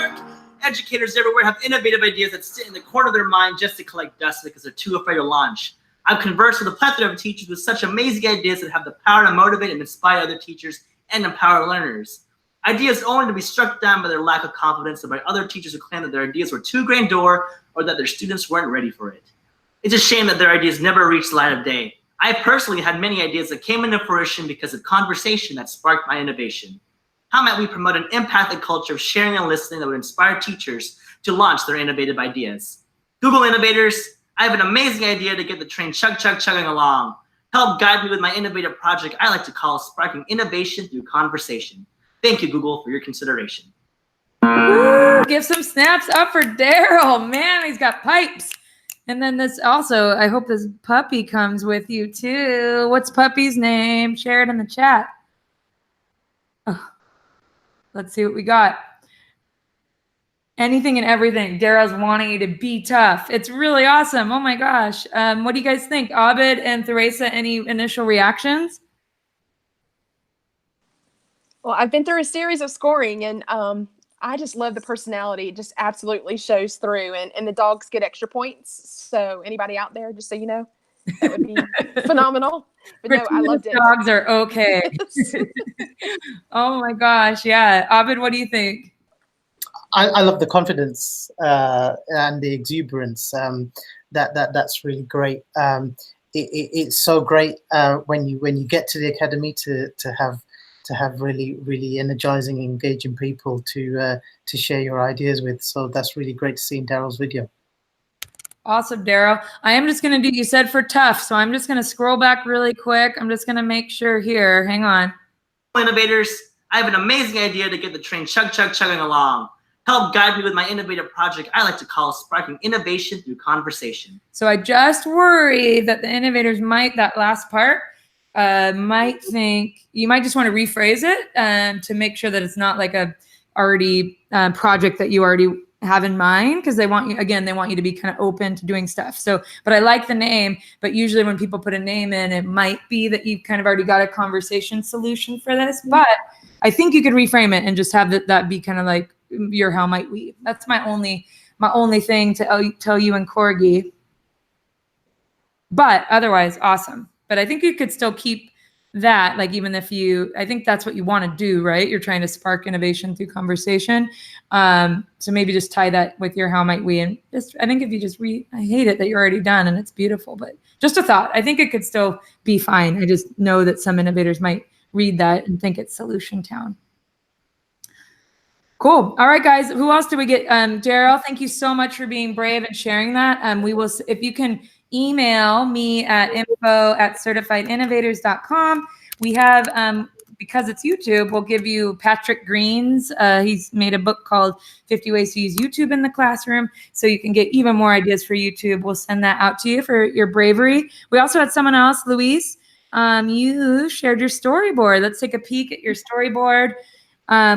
York. Educators everywhere have innovative ideas that sit in the corner of their mind just to collect dust because they're too afraid to launch. I've conversed with a plethora of teachers with such amazing ideas that have the power to motivate and inspire other teachers and empower learners. Ideas only to be struck down by their lack of confidence or by other teachers who claim that their ideas were too grandeur or that their students weren't ready for it. It's a shame that their ideas never reached the light of day. I personally had many ideas that came into fruition because of conversation that sparked my innovation. How might we promote an empathic culture of sharing and listening that would inspire teachers to launch their innovative ideas? Google Innovators, I have an amazing idea to get the train chugging along. Help guide me with my innovative project I like to call Sparking Innovation Through Conversation. Thank you, Google, for your consideration. Woo, give some snaps up for Daryl. Man, he's got pipes. And then this also, I hope this puppy comes with you too. What's puppy's name? Share it in the chat. Oh, let's see what we got. Anything and everything. Daryl's wanting you to be tough. It's really awesome. Oh my gosh. What do you guys think? Abed and Theresa, any initial reactions? Well, I've been through a series of scoring, and I just love the personality. It just absolutely shows through, and the dogs get extra points. So anybody out there, just so you know, that would be phenomenal. But no, I loved it. Dogs are okay. Oh my gosh. Yeah. Abed, what do you think? I love the confidence and the exuberance. That's really great. It's so great when you get to the academy to have really energizing, engaging people to share your ideas with. So that's really great to see in Daryl's video. Awesome, Daryl. I am just going to do, you said for tough, so I'm just going to scroll back really quick. I'm just going to make sure here. Hang on. Innovators, I have an amazing idea to get the train chugging along. Help guide me with my innovative project I like to call Sparking Innovation Through Conversation. So I just worry that the innovators might, that last part, might think, you might just want to rephrase it to make sure that it's not like a already project that you already have in mind, because they want you, again, they want you to be kind of open to doing stuff. So, but I like the name, but usually when people put a name in, it might be that you've kind of already got a conversation solution for this, but I think you could reframe it and just have that be kind of like your how might we. That's my only thing to tell you and Corgi. But otherwise, awesome. But I think you could still keep that, like, even if I think that's what you want to do, right? You're trying to spark innovation through conversation. So maybe just tie that with your how might we, and just, I think if you just I hate it that you're already done and it's beautiful, but just a thought. I think it could still be fine. I just know that some innovators might read that and think it's Solution Town. Cool. All right, guys. Who else did we get? Daryl, thank you so much for being brave and sharing that. We will, if you can email me at info@certifiedinnovators.com. We have, because it's YouTube, we'll give you Patrick Green's. He's made a book called 50 Ways to Use YouTube in the Classroom, so you can get even more ideas for YouTube. We'll send that out to you for your bravery. We also had someone else, Luis. You shared your storyboard. Let's take a peek at your storyboard.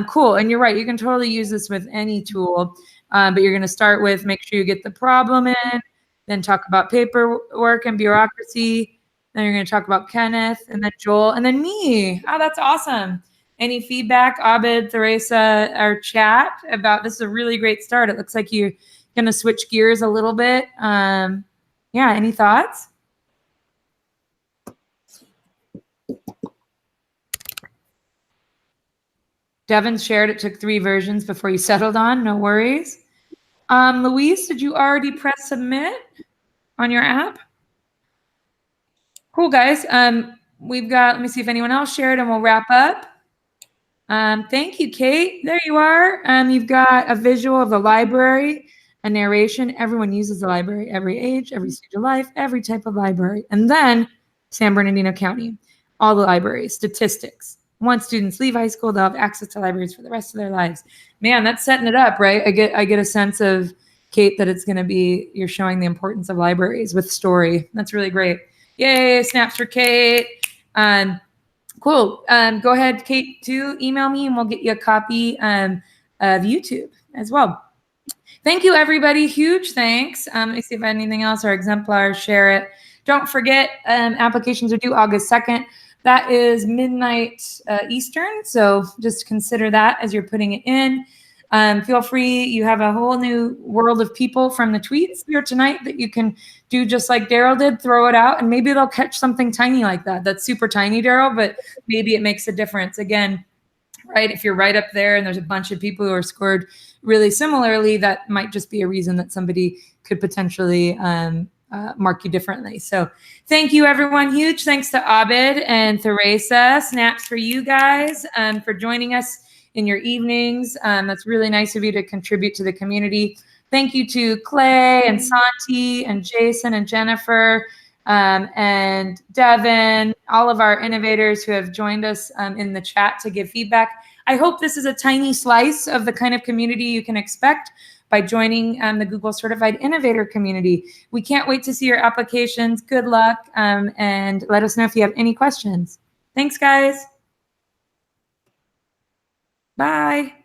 Cool. And you're right. You can totally use this with any tool, but you're going to start with make sure you get the problem in, then talk about paperwork and bureaucracy. Then you're going to talk about Kenneth, and then Joel, and then me. Oh, that's awesome. Any feedback, Abed, Theresa, our chat about this is a really great start. It looks like you're going to switch gears a little bit. Yeah, any thoughts? Devin shared it took 3 versions before you settled on. No worries. Luis, did you already press submit on your app? Cool, guys. We've got, let me see if anyone else shared and we'll wrap up. Thank you, Kate. There you are. You've got a visual of the library, a narration. Everyone uses the library, every age, every stage of life, every type of library. And then San Bernardino County, all the libraries, statistics. Once students leave high school, they'll have access to libraries for the rest of their lives. Man, that's setting it up, right? I get a sense of, Kate, that it's going to be, you're showing the importance of libraries with story. That's really great. Yay, snaps for Kate. Cool. Go ahead, Kate, to email me and we'll get you a copy of YouTube as well. Thank you, everybody. Huge thanks. Let me see if I have anything else. Our exemplar, share it. Don't forget, applications are due August 2nd. That is midnight Eastern, so just consider that as you're putting it in. Feel free, you have a whole new world of people from the tweets here tonight that you can do just like Daryl did, throw it out, and maybe they'll catch something tiny like that. That's super tiny, Daryl, but maybe it makes a difference. Again, right, if you're right up there and there's a bunch of people who are scored really similarly, that might just be a reason that somebody could potentially mark you differently. So thank you, everyone. Huge thanks to Abed and Theresa. Snaps for you guys for joining us in your evenings. That's really nice of you to contribute to the community. Thank you to Clay and Santi and Jason and Jennifer and Devin, all of our innovators who have joined us in the chat to give feedback. I hope this is a tiny slice of the kind of community you can expect by joining the Google Certified Innovator community. We can't wait to see your applications. Good luck, and let us know if you have any questions. Thanks, guys. Bye.